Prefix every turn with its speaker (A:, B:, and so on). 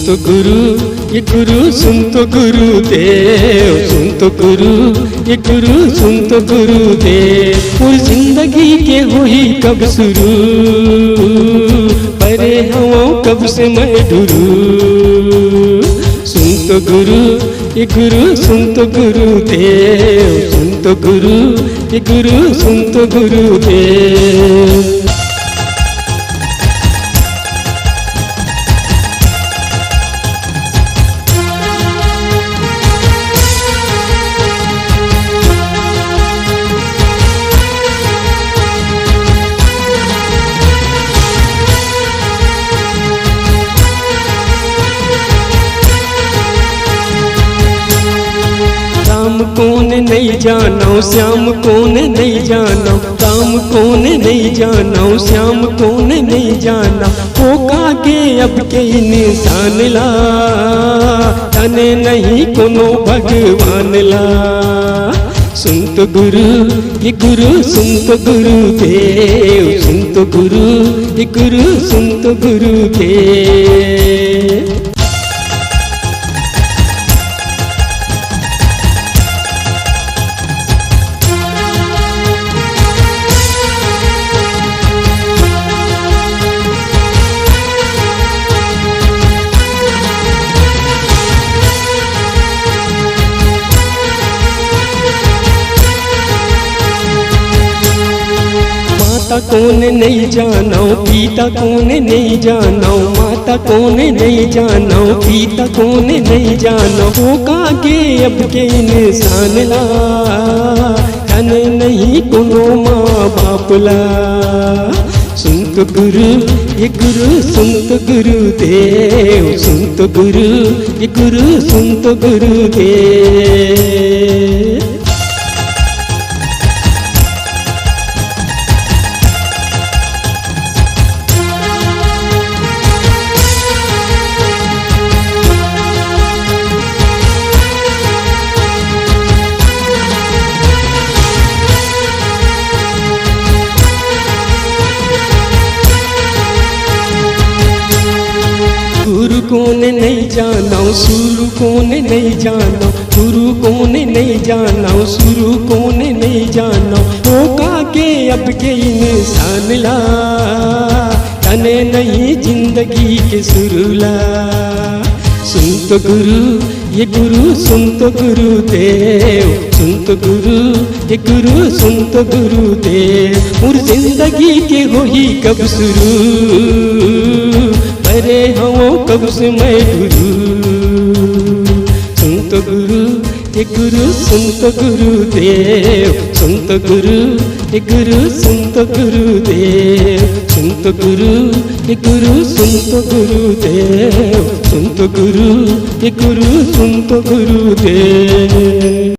A: तो गुरु ये गुरु, सुन तो गुरुदेव, सुन तो गुरु ये गुरु, सुन तो गुरुदेव। और जिंदगी के हुई कब शुरू, परे हवाओं कब से मैं डुरू। सुन तो गुरु ये गुरु, सुन तो गुरुदेव, सुन तो गुरु ये गुरु, सुन तो गुरुदेव। राम कौन नहीं जानो, श्याम कौन नहीं जानो, राम कौन नहीं जानो, श्याम कौन नहीं जाना। होगा के अब के इंसान ला, तने नहीं कोनो भगवान ला। सुन तो गुरु ये गुरु, सुन तो गुरुदेव, सुन तो गुरु ये गुरु, सुन तो गुरुदेव। माता कौन नहीं जानो, पिता कौन नहीं जानो, माता कौन नहीं जानो, पिता कौन नहीं जानो। होगा के अब के इंसान ला, धन नहीं कोनो माँ बाप ला। सुन तो गुरु ये गुरु, सुन तो गुरुदेव, सुन तो गुरु ये गुरु, सुन तो गुरुदेव। गुरु कौन नहीं जानो, सुरु कौन नहीं जानो, गुरु कौन नहीं जानो, सुरु कौन नहीं जानो। होगा के अब के इंसान ला, तने नहीं जिंदगी के सुरुला। सुन तो गुरु ये गुरु, सुन तो गुरुदेव, सुन तो गुरु ये गुरु, सुन तो गुरुदेव। और जिंदगी के हुई कब शुरू, परे हवाओं कब से मैं डुरू। सुन तो गुरु ये गुरु, सुन तो गुरुदेव, सुन तो गुरु ये गुरु, सुन तो गुरुदेव। सुन तो गुरु ये गुरु, सुन तो गुरुदेव, सुन तो गुरु ये गुरु, सुन तो गुरुदेव।